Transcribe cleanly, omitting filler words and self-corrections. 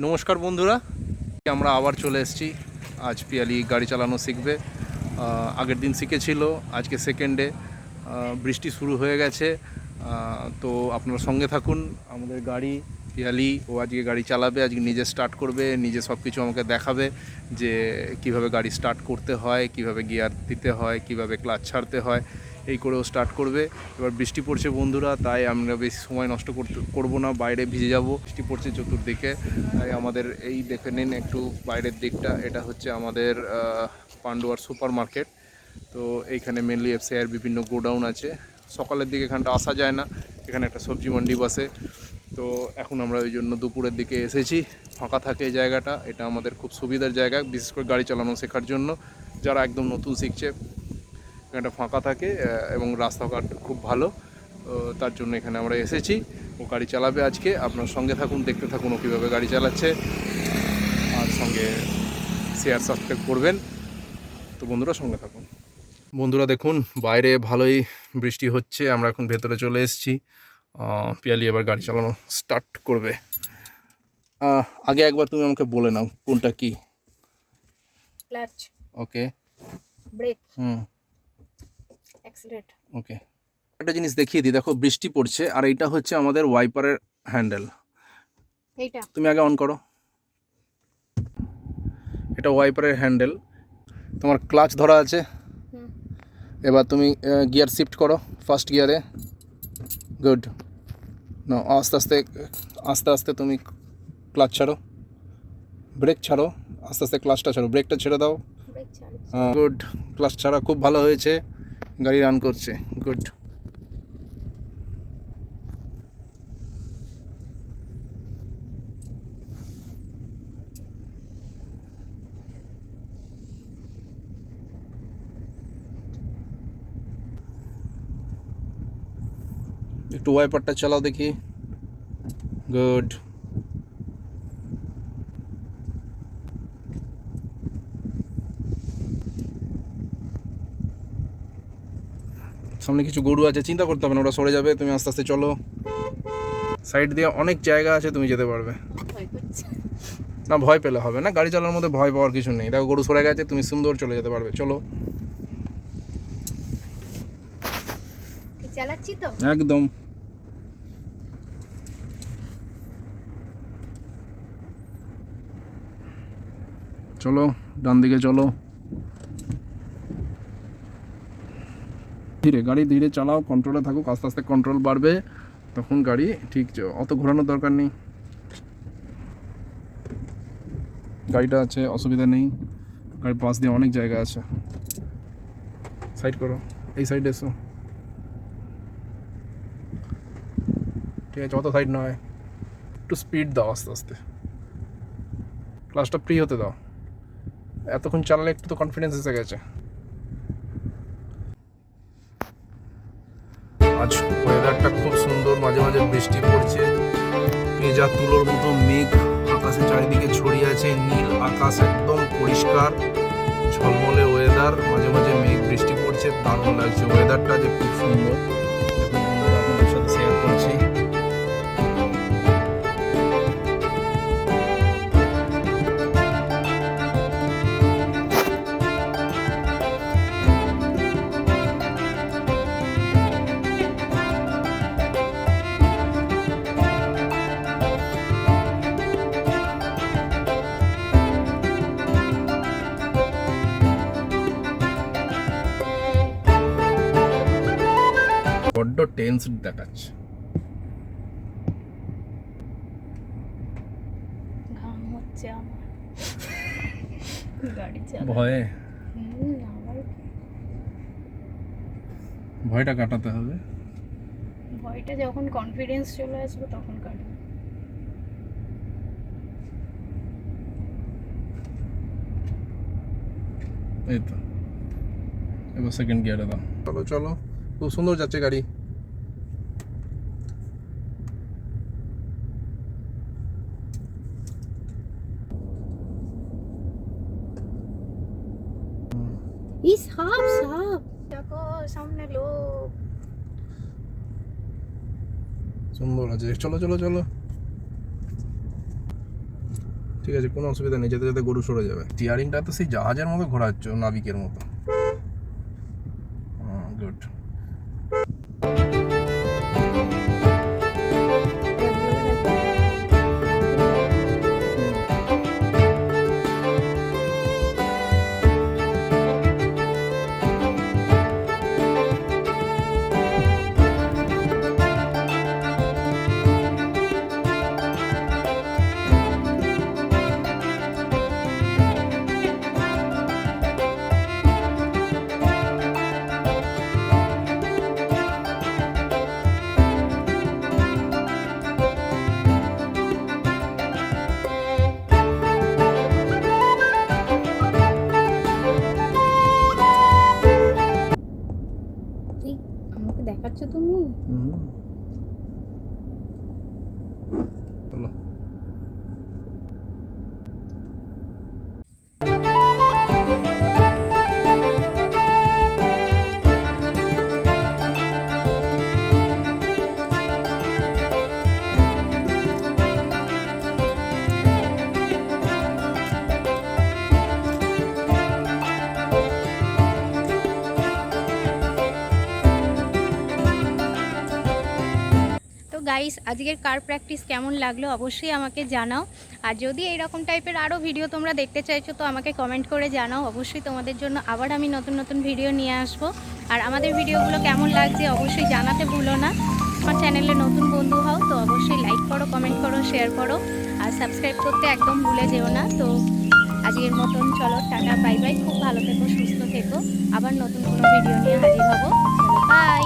নমস্কার বন্ধুরা, আমরা আবার চলে এসেছি। আজ পিয়ালি গাড়ি চালানো শিখবে। আগের দিন শিখেছিল, আজকে সেকেন্ডে। বৃষ্টি শুরু হয়ে গেছে, তো আপনারা সঙ্গে থাকুন। আমাদের গাড়ি পিয়ালি, ও আজকে গাড়ি চালাবে, আজকে নিজে স্টার্ট করবে, নিজে সব কিছু আমাকে দেখাবে যে কিভাবে গাড়ি স্টার্ট করতে হয়, কিভাবে গিয়ার দিতে হয়, কিভাবে ক্লাচ ছাড়তে হয়, এই করেও স্টার্ট করবে। এবার বৃষ্টি পড়ছে বন্ধুরা, তাই আমরা বেশি সময় নষ্ট করবো না, বাইরে ভিজে যাব। বৃষ্টি পড়ছে চতুর্দিকে, তাই আমাদের এই দেখে নিন একটু বাইরের দিকটা। এটা হচ্ছে আমাদের পান্ডুয়ার সুপার মার্কেট। তো এইখানে মেনলি এফসিআইয়ের বিভিন্ন গোডাউন আছে। সকালের দিকে এখানটা আসা যায় না, এখানে একটা সবজি মন্ডি বসে। তো এখন আমরা ওই জন্য দুপুরের দিকে এসেছি, ফাঁকা থাকে এই জায়গাটা। এটা আমাদের খুব সুবিধার জায়গা, বিশেষ করে গাড়ি চালানো শেখার জন্য। যারা একদম নতুন শিখছে, এখানটা ফাঁকা থাকে এবং রাস্তাঘাট খুব ভালো, তার জন্য এখানে আমরা এসেছি। ও গাড়ি চালাবে আজকে, আপনার সঙ্গে থাকুন, দেখতে থাকুন ও কীভাবে গাড়ি চালাচ্ছে, আর সঙ্গে শেয়ার সাবস্ক্রাইব করবেন। তো বন্ধুরা সঙ্গে থাকুন। বন্ধুরা দেখুন, বাইরে ভালোই বৃষ্টি হচ্ছে, আমরা এখন ভেতরে চলে এসেছি। পিয়ালি এবার গাড়ি চালানো স্টার্ট করবে। আগে একবার তুমি আমাকে বলে নাও কোনটা কি। ক্লাচ, ওকে, ব্রেক, অ্যাক্সিলারেট। ওকে, একটা জিনিস দেখিয়ে দিই, দেখো বৃষ্টি পড়ছে, আর এইটা হচ্ছে আমাদের ওয়াইপারের হ্যান্ডেল। এইটা তুমি আগে অন করো। এটা ওয়াইপারের হ্যান্ডেল, তোমার ক্লাচ ধরা আছে। এবার তুমি গিয়ার শিফট করো ফার্স্ট গিয়ারে। গুড। না, আস্তে আস্তে আস্তে আস্তে তুমি ক্লাচ ছাড়ো, ব্রেক ছাড়ো, আস্তে আস্তে ক্লাচটা ছাড়ো, ব্রেকটা ছেড়ে দাও। ব্রেক ছাড়ো। গুড, ক্লাচ ছাড়া, খুব ভালো হয়েছে, গাড়ি রান করছে। গুড। একটু ওয়াইপারটা চালাও দেখি। গুড। সামনে কিছু গরু আছে, চিন্তা করতে হবে না, ওরা সরে যাবে, তুমি আস্তে আস্তে চলো। সাইড দিয়ে অনেক জায়গা আছে, তুমি যেতে পারবে। না, ভয় পেলে হবে না, গাড়ি চালানোর মধ্যে ভয় পাওয়ার কিছু নেই। দেখো গরু সরে গেছে, তুমি সুন্দর চলে যেতে পারবে, চলো। চালাচ্ছি তো একদম। চলো, ডান দিকে চলো। ধীরে, গাড়ি ধীরে চালাও, কন্ট্রোলে থাকুক, আস্তে আস্তে কন্ট্রোল বাড়বে, তখন গাড়ি ঠিক, অত ঘোরানোর দরকার নেই। গাড়িটা আছে, অসুবিধা নেই, গাড়ির পাশ দিয়ে অনেক জায়গা আছে। সাইড করো, এই সাইডে এসো। ঠিক আছে, অত সাইড নয়, একটু স্পিড দাও আস্তে আস্তে, ক্লাসটা ফ্রি হতে দাও। এতক্ষণ চালালে একটু তো কনফিডেন্স এসে গেছে। আজ ওয়েদারটা খুব সুন্দর, মাঝে মাঝে বৃষ্টি পড়ছে, ভেজা তুলোর মতো মেঘ আকাশে চারিদিকে ছড়িয়ে আছে, নীল আকাশ একদম পরিষ্কার, ঝলমলে ওয়েদার, মাঝে মাঝে মেঘ, বৃষ্টি পড়ছে, দারুণ লাগছে ওয়েদারটা, যে খুব সুন্দর। দেখুন বন্ধুরা, আপনাদের সাথে শেয়ার করছি। বড্ড টেন্স দেখাচ্ছে। ঘাম হচ্ছে আমার গাড়ি ভয়ে, আমার ভয়টা কাটাতে হবে। ভয়টা যখন কনফিডেন্স চলে আসবে তখন কাটবে। এই তো, এবার সেকেন্ড গিয়ারে দাও। চলো চলো, খুব সুন্দর যাচ্ছে গাড়ি। ইস, সাপ সাপ, দেখো সামনে লোক। সুন্দর আছে, চলো চলো চলো। ঠিক আছে, কোনো অসুবিধা নেই, যেতে যেতে গরু সরে যাবে। স্টিয়ারিংটা তো সেই জাহাজের মতো ঘোরাচ্ছ, নাবিকের মতো। গুড। আমাকে দেখাচ্ছ তুমি? চলো। তো গাইস, আজকের কার প্র্যাকটিস কেমন লাগলো অবশ্যই আমাকে জানাও। আর যদি এইরকম টাইপের আরও ভিডিও তোমরা দেখতে চাইছো তো আমাকে কমেন্ট করে জানাও, অবশ্যই তোমাদের জন্য আবার আমি নতুন নতুন ভিডিও নিয়ে আসবো। আর আমাদের ভিডিওগুলো কেমন লাগছে অবশ্যই জানাতে ভুলো না। আমার চ্যানেলে নতুন বন্ধু হও তো অবশ্যই লাইক করো, কমেন্ট করো, শেয়ার করো, আর সাবস্ক্রাইব করতে একদম ভুলে যেও না। তো আজকের মতন চলো, টাটা, বাই বাই, খুব ভালো থেকো, সুস্থ থেকো, আবার নতুন কোনো ভিডিও নিয়ে হাজির হবো। চলো, বাই।